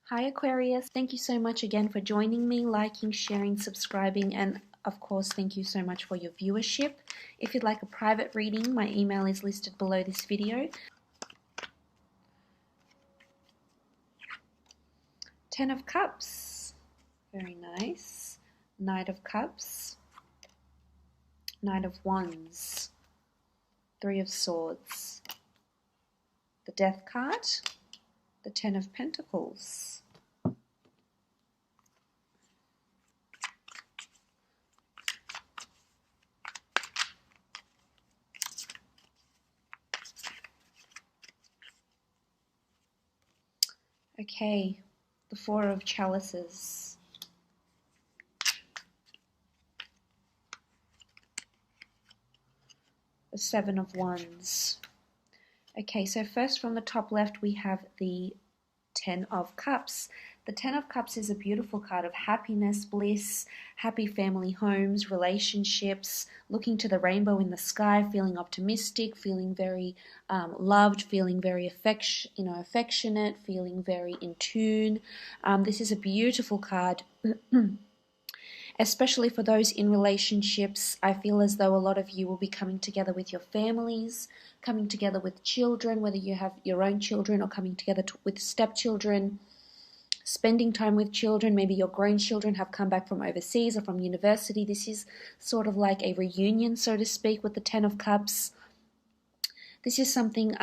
Hi Aquarius, thank you so much again for joining me, liking, sharing, subscribing, and of course thank you so much for your viewership. If you'd like a private reading, my email is listed below this video. 10 of Cups, very nice. Knight of Cups, Knight of Wands, Three of Swords, the Death card, the 10 of Pentacles. Okay, the Four of Chalices. The Seven of Wands. Okay, so first from the top left we have the 10 of Cups. The 10 of Cups is a beautiful card of happiness, bliss, happy family homes, relationships, looking to the rainbow in the sky, feeling optimistic, feeling very loved, feeling very affectionate, feeling very in tune. This is a beautiful card. Especially for those in relationships, I feel as though a lot of you will be coming together with your families, coming together with children, whether you have your own children or coming together with stepchildren, spending time with children. Maybe your grown children have come back from overseas or from university. This is sort of like a reunion, so to speak, with the 10 of Cups. This is something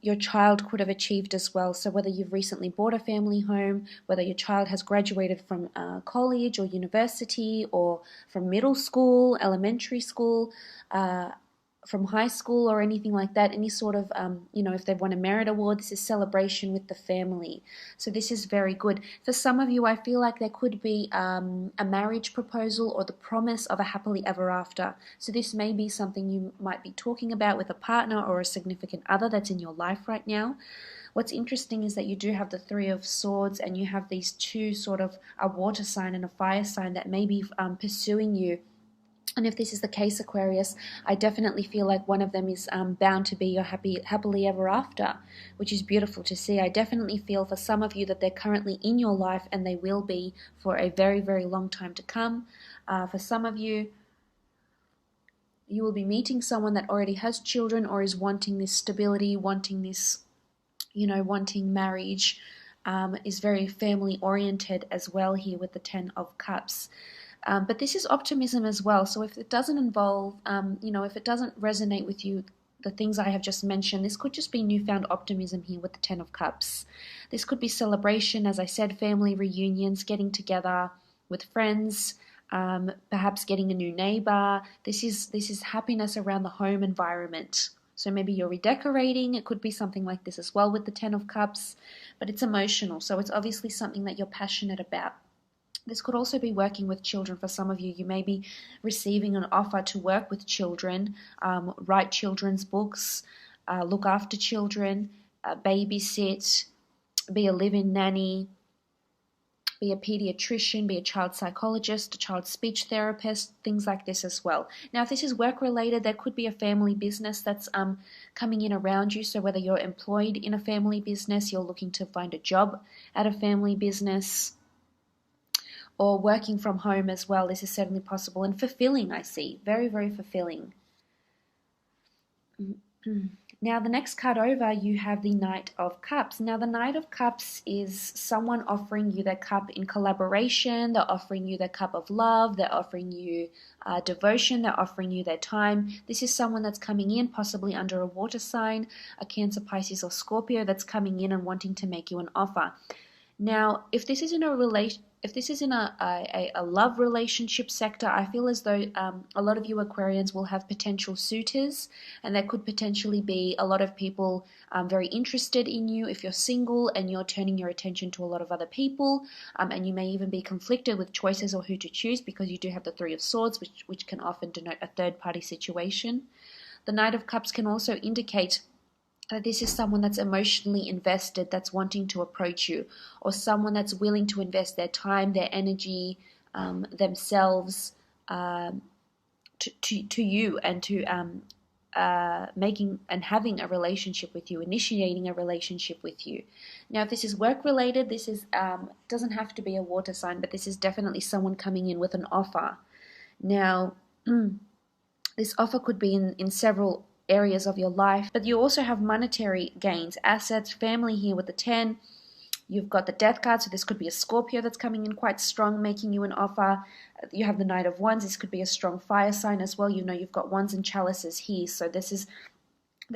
your child could have achieved as well. So whether you've recently bought a family home, whether your child has graduated from college or university or from middle school, elementary school, from high school or anything like that, any sort of, if they've won a merit award, this is celebration with the family. So this is very good. For some of you, I feel like there could be a marriage proposal or the promise of a happily ever after. So this may be something you might be talking about with a partner or a significant other that's in your life right now. What's interesting is that you do have the Three of Swords and you have these two sort of, a water sign and a fire sign that may be pursuing you. And if this is the case, Aquarius, I definitely feel like one of them is bound to be your happily ever after, which is beautiful to see. I definitely feel for some of you that they're currently in your life and they will be for a very, very long time to come. For some of you, you will be meeting someone that already has children or is wanting this stability, wanting this, wanting marriage, is very family oriented as well here with the 10 of Cups. But this is optimism as well. So if it doesn't involve, if it doesn't resonate with you, the things I have just mentioned, this could just be newfound optimism here with the 10 of Cups. This could be celebration, as I said, family reunions, getting together with friends, perhaps getting a new neighbor. This is happiness around the home environment. So maybe you're redecorating. It could be something like this as well with the 10 of Cups, but it's emotional. So it's obviously something that you're passionate about. This could also be working with children for some of you. You may be receiving an offer to work with children, write children's books, look after children, babysit, be a live-in nanny, be a pediatrician, be a child psychologist, a child speech therapist, things like this as well. Now, if this is work-related, there could be a family business that's coming in around you. So whether you're employed in a family business, you're looking to find a job at a family business, or working from home as well. This is certainly possible and fulfilling, I see. Very, very fulfilling. Now, the next card over, you have the Knight of Cups. Now, the Knight of Cups is someone offering you their cup in collaboration. They're offering you their cup of love. They're offering you devotion. They're offering you their time. This is someone that's coming in, possibly under a water sign, a Cancer, Pisces, or Scorpio, that's coming in and wanting to make you an offer. Now, if this is in a love relationship sector, I feel as though a lot of you Aquarians will have potential suitors, and there could potentially be a lot of people very interested in you if you're single and you're turning your attention to a lot of other people, and you may even be conflicted with choices or who to choose because you do have the Three of Swords, which can often denote a third-party situation. The Knight of Cups can also indicate that this is someone that's emotionally invested, that's wanting to approach you, or someone that's willing to invest their time, their energy, themselves to you and to making and having a relationship with you, initiating a relationship with you. Now, if this is work related, this is doesn't have to be a water sign, but this is definitely someone coming in with an offer. Now, this offer could be in several areas of your life, but you also have monetary gains, assets, family here with the 10. You've got the Death card, so this could be a Scorpio that's coming in quite strong, making you an offer. You have the Knight of Wands. This could be a strong fire sign as well. You know, you've got Wands and Chalices here, so there's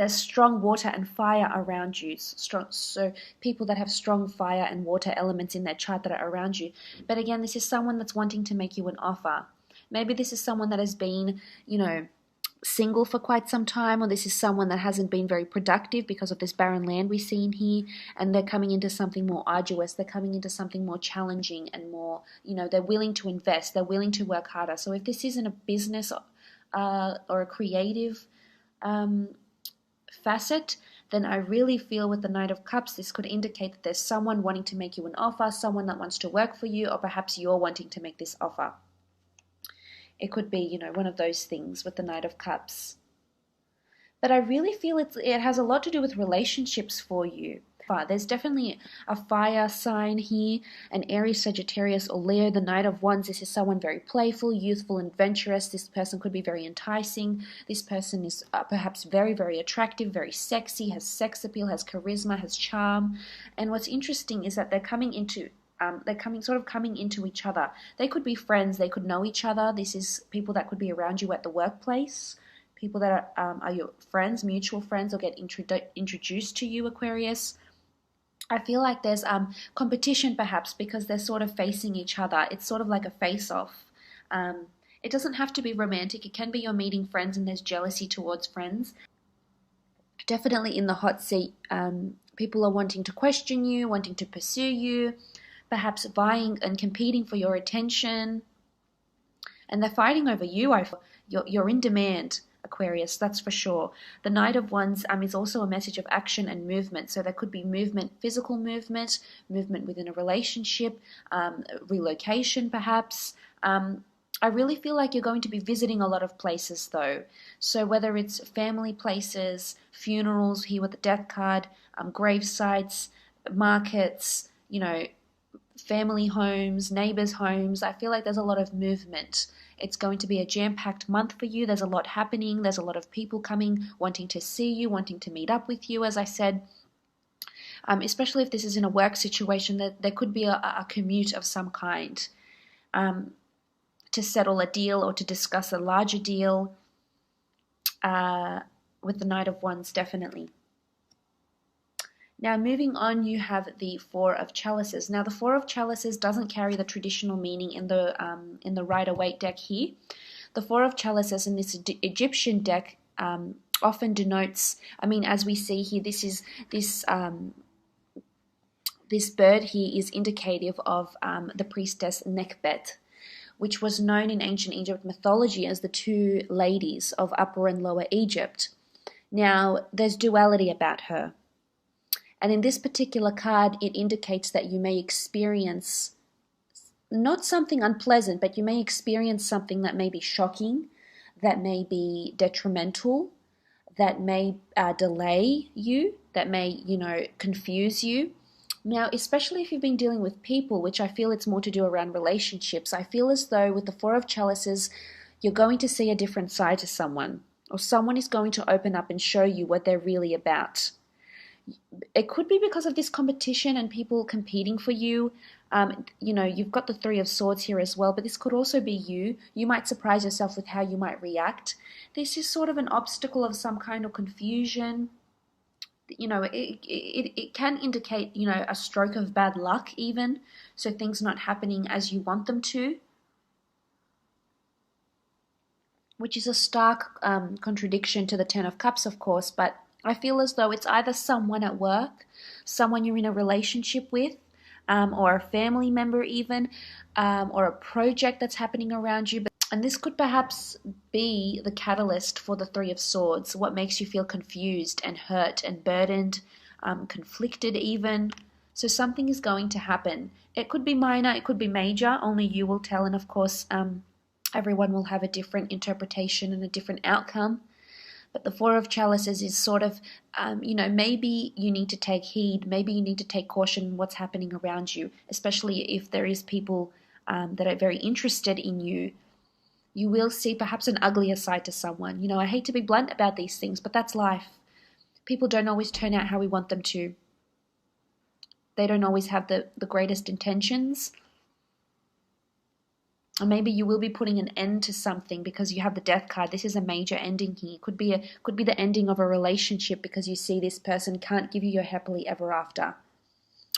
strong water and fire around you. So people that have strong fire and water elements in their chart that are around you. But again, this is someone that's wanting to make you an offer. Maybe this is someone that has been, you know, single for quite some time, or this is someone that hasn't been very productive because of this barren land we see in here, and they're coming into something more arduous, they're coming into something more challenging and more, you know, they're willing to invest, they're willing to work harder. So if this isn't a business or a creative facet, then I really feel with the Knight of Cups, this could indicate that there's someone wanting to make you an offer, someone that wants to work for you, or perhaps you're wanting to make this offer. It could be, you know, one of those things with the Knight of Cups. But I really feel it has a lot to do with relationships for you. There's definitely a fire sign here, an Aries, Sagittarius, or Leo. The Knight of Wands, this is someone very playful, youthful, adventurous. This person could be very enticing. This person is perhaps very, very attractive, very sexy, has sex appeal, has charisma, has charm. And what's interesting is that they're coming into each other. They could be friends, they could know each other. This is people that could be around you at the workplace, people that are your friends, mutual friends, or get introduced to you, Aquarius. I feel like there's competition perhaps because they're sort of facing each other. It's sort of like a face-off. It doesn't have to be romantic. It can be you're meeting friends and there's jealousy towards friends. Definitely in the hot seat, people are wanting to question you, wanting to pursue you, perhaps vying and competing for your attention, and they're fighting over you. You're in demand, Aquarius, that's for sure. The Knight of Wands is also a message of action and movement, so there could be movement, physical movement, movement within a relationship, relocation perhaps. I really feel like you're going to be visiting a lot of places though, so whether it's family places, funerals here with the Death card, grave sites, markets, you know, family homes, neighbors' homes. I feel like there's a lot of movement. It's going to be a jam-packed month for you. There's a lot happening. There's a lot of people coming, wanting to see you, wanting to meet up with you, as I said. Especially if this is in a work situation, there could be a commute of some kind to settle a deal or to discuss a larger deal with the Knight of Wands, definitely. Now, moving on, you have the Four of Chalices. Now, the Four of Chalices doesn't carry the traditional meaning in the Rider-Waite deck here. The Four of Chalices in this Egyptian deck often denotes, as we see here, this bird here is indicative of the priestess Nekhbet, which was known in ancient Egypt mythology as the two ladies of Upper and Lower Egypt. Now, there's duality about her. And in this particular card, it indicates that you may experience not something unpleasant, but you may experience something that may be shocking, that may be detrimental, that may delay you, that may, confuse you. Now, especially if you've been dealing with people, which I feel it's more to do around relationships, I feel as though with the Four of Chalices, you're going to see a different side to someone, or someone is going to open up and show you what they're really about. It could be because of this competition and people competing for you. You've got the Three of Swords here as well, but this could also be you. You might surprise yourself with how you might react. This is sort of an obstacle of some kind of confusion. It can indicate, a stroke of bad luck even, so things not happening as you want them to, which is a stark contradiction to the Ten of Cups, of course, but I feel as though it's either someone at work, someone you're in a relationship with, or a family member even, or a project that's happening around you. And this could perhaps be the catalyst for the Three of Swords, what makes you feel confused and hurt and burdened, conflicted even. So something is going to happen. It could be minor, it could be major, only you will tell, and of course everyone will have a different interpretation and a different outcome. But the Four of Chalices is sort of, maybe you need to take heed, maybe you need to take caution in what's happening around you, especially if there is people that are very interested in you. You will see perhaps an uglier side to someone. I hate to be blunt about these things, but that's life. People don't always turn out how we want them to. They don't always have the greatest intentions. Or maybe you will be putting an end to something because you have the Death card. This is a major ending here. Could be the ending of a relationship because you see this person can't give you your happily ever after.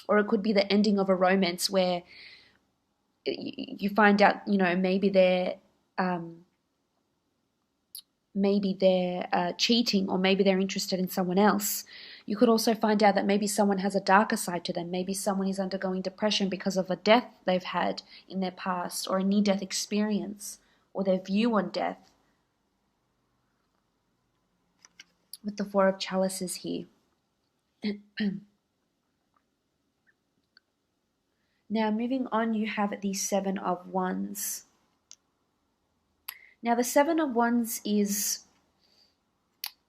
Or it could be the ending of a romance where you find out, maybe they're cheating, or maybe they're interested in someone else. You could also find out that maybe someone has a darker side to them. Maybe someone is undergoing depression because of a death they've had in their past, or a near-death experience, or their view on death. With the Four of Chalices here. Now, moving on, you have the Seven of Wands. Now, the Seven of Wands is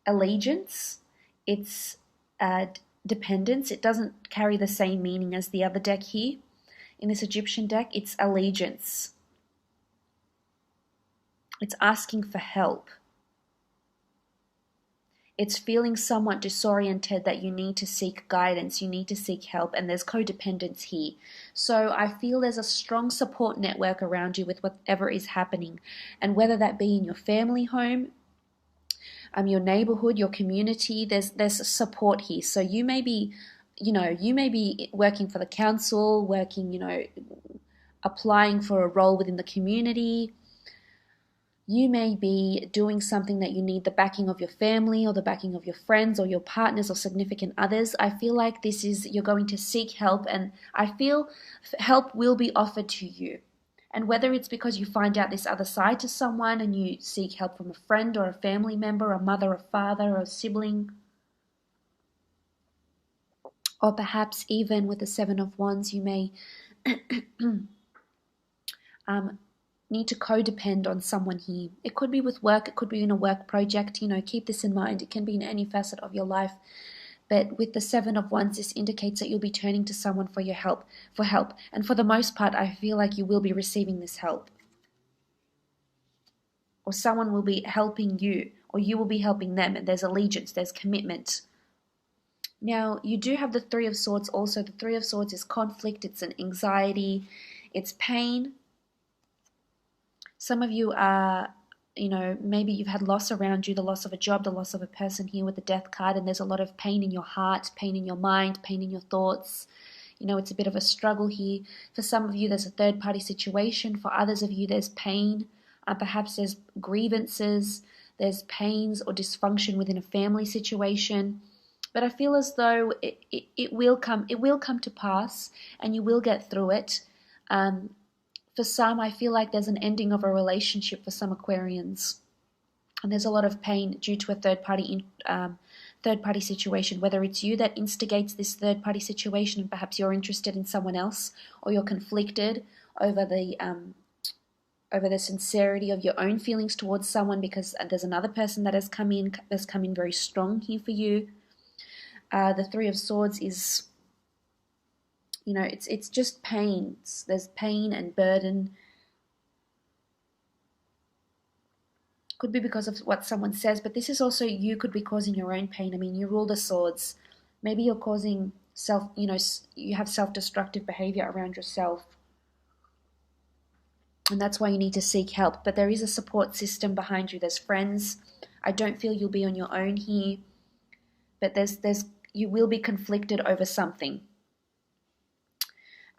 allegiance. It's dependence. It doesn't carry the same meaning as the other deck here. In this Egyptian deck, it's allegiance. It's asking for help. It's feeling somewhat disoriented, that you need to seek guidance, you need to seek help, and there's codependence here. So I feel there's a strong support network around you with whatever is happening, and whether that be in your family home, your neighborhood, your community, there's support here. So you may be working for the council, applying for a role within the community. You may be doing something that you need the backing of your family or the backing of your friends or your partners or significant others. I feel like you're going to seek help, and I feel help will be offered to you. And whether it's because you find out this other side to someone and you seek help from a friend or a family member, a mother, a father, or a sibling, or perhaps even with the Seven of Wands, you may need to codepend on someone here. It could be with work, it could be in a work project. Keep this in mind. It can be in any facet of your life. But with the Seven of Wands, this indicates that you'll be turning to someone for help. And for the most part, I feel like you will be receiving this help. Or someone will be helping you, or you will be helping them, and there's allegiance, there's commitment. Now, you do have the Three of Swords also. The Three of Swords is conflict, it's an anxiety, it's pain. Some of you are, maybe you've had loss around you, the loss of a job, the loss of a person here with the Death card, and there's a lot of pain in your heart, pain in your mind, pain in your thoughts. It's a bit of a struggle here. For some of you, there's a third-party situation. For others of you, there's pain. Perhaps there's grievances, there's pains or dysfunction within a family situation. But I feel as though it will come to pass, and you will get through it. For some, I feel like there's an ending of a relationship for some Aquarians. And there's a lot of pain due to a third-party situation, whether it's you that instigates this third-party situation and perhaps you're interested in someone else, or you're conflicted over the sincerity of your own feelings towards someone because there's another person that has come in very strong here for you. The Three of Swords is... it's just pain. There's pain and burden. Could be because of what someone says, but this is also you could be causing your own pain. You rule the swords. Maybe you're causing you have self-destructive behavior around yourself. And that's why you need to seek help. But there is a support system behind you. There's friends. I don't feel you'll be on your own here. But you will be conflicted over something.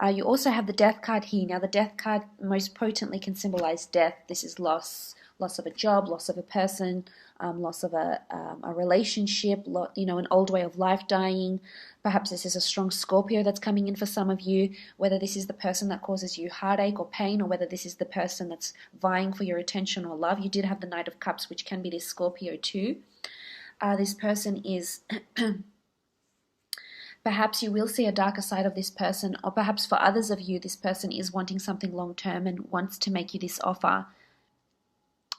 You also have the Death card here. Now, the Death card most potently can symbolize death. This is loss of a job, loss of a person, loss of a relationship, an old way of life dying. Perhaps this is a strong Scorpio that's coming in for some of you, whether this is the person that causes you heartache or pain, or whether this is the person that's vying for your attention or love. You did have the Knight of Cups, which can be this Scorpio too. This person is... Perhaps you will see a darker side of this person, or perhaps for others of you, this person is wanting something long-term and wants to make you this offer.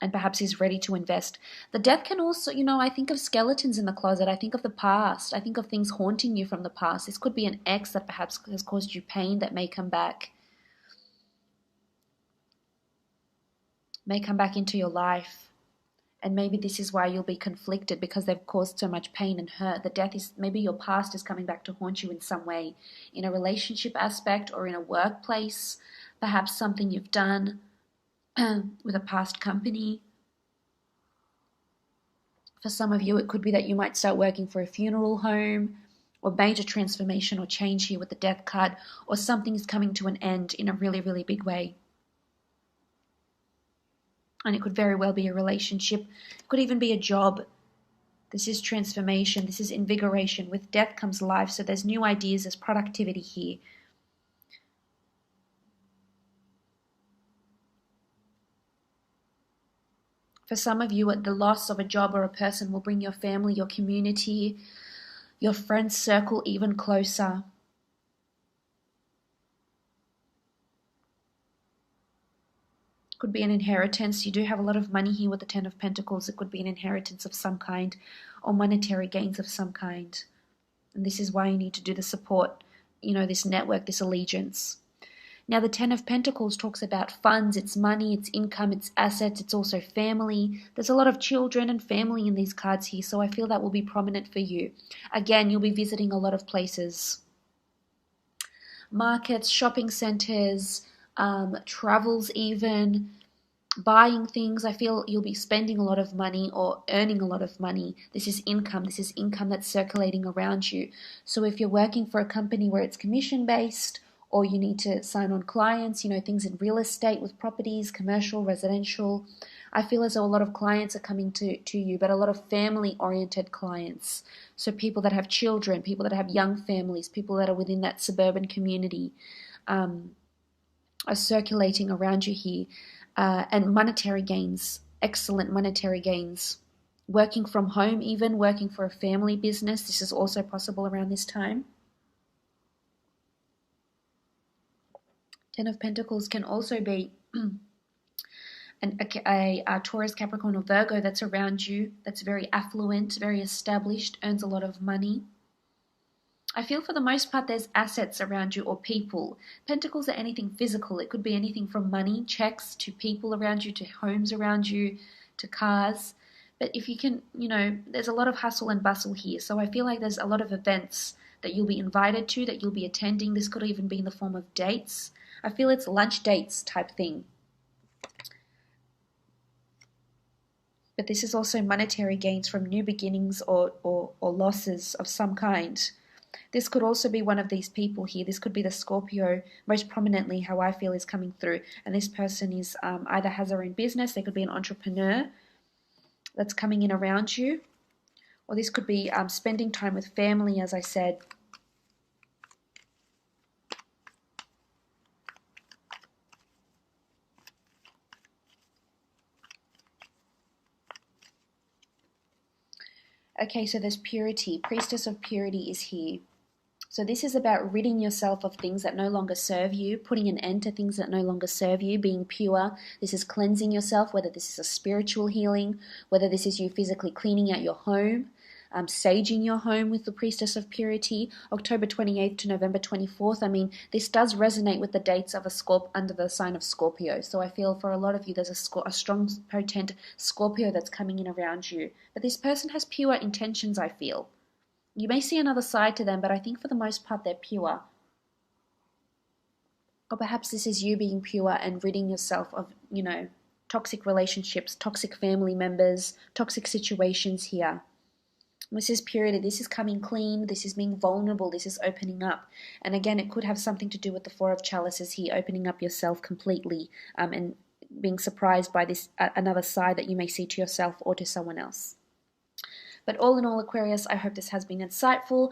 and perhaps he's ready to invest. The death can also, I think of skeletons in the closet. I think of the past. I think of things haunting you from the past. This could be an ex that perhaps has caused you pain that may come back into your life. And maybe this is why you'll be conflicted, because they've caused so much pain and hurt. The death is, maybe your past is coming back to haunt you in some way, in a relationship aspect or in a workplace, perhaps something you've done with a past company. For some of you, it could be that you might start working for a funeral home, or major transformation or change here with the death card, or something is coming to an end in a really, really big way. And it could very well be a relationship. It could even be a job. This is transformation. This is invigoration. With death comes life. So there's new ideas. There's productivity here. For some of you, the loss of a job or a person will bring your family, your community, your friend circle even closer. Could be an inheritance. You do have a lot of money here with the Ten of Pentacles. It could be an inheritance of some kind, or monetary gains of some kind. And this is why you need to do the support, this network, this allegiance. Now, the Ten of Pentacles talks about funds, it's money, it's income, it's assets, it's also family. There's a lot of children and family in these cards here, so I feel that will be prominent for you. Again, you'll be visiting a lot of places. Markets, shopping centers, travels even, buying things. I feel you'll be spending a lot of money or earning a lot of money. This is income. This is income that's circulating around you. So if you're working for a company where it's commission-based, or you need to sign on clients, things in real estate with properties, commercial, residential, I feel as though a lot of clients are coming to you, but a lot of family-oriented clients. So people that have children, people that have young families, people that are within that suburban community, are circulating around you here. And monetary gains, excellent monetary gains. Working from home even, working for a family business, this is also possible around this time. Ten of Pentacles can also be a Taurus, Capricorn, or Virgo that's around you, that's very affluent, very established, earns a lot of money. I feel for the most part there's assets around you or people. Pentacles are anything physical. It could be anything from money, checks, to people around you, to homes around you, to cars. But if you can, there's a lot of hustle and bustle here. So I feel like there's a lot of events that you'll be invited to, that you'll be attending. This could even be in the form of dates. I feel it's lunch dates type thing. But this is also monetary gains from new beginnings or losses of some kind. This could also be one of these people here. This could be the Scorpio, most prominently, how I feel is coming through. And this person is either has their own business, they could be an entrepreneur that's coming in around you. Or this could be spending time with family, as I said. Okay, so there's purity. Priestess of Purity is here. So this is about ridding yourself of things that no longer serve you, putting an end to things that no longer serve you, being pure. This is cleansing yourself, whether this is a spiritual healing, whether this is you physically cleaning out your home, saging your home with the Priestess of Purity, October 28th to November 24th. I mean, this does resonate with the dates of under the sign of Scorpio. So I feel for a lot of you, there's a strong, potent Scorpio that's coming in around you. But this person has pure intentions, I feel. You may see another side to them, but I think for the most part, they're pure. Or perhaps this is you being pure and ridding yourself of, toxic relationships, toxic family members, toxic situations here. This is purity. This is coming clean. This is being vulnerable. This is opening up. And again, it could have something to do with the Four of Chalices here, opening up yourself completely and being surprised by this another side that you may see to yourself or to someone else. But all in all, Aquarius, I hope this has been insightful.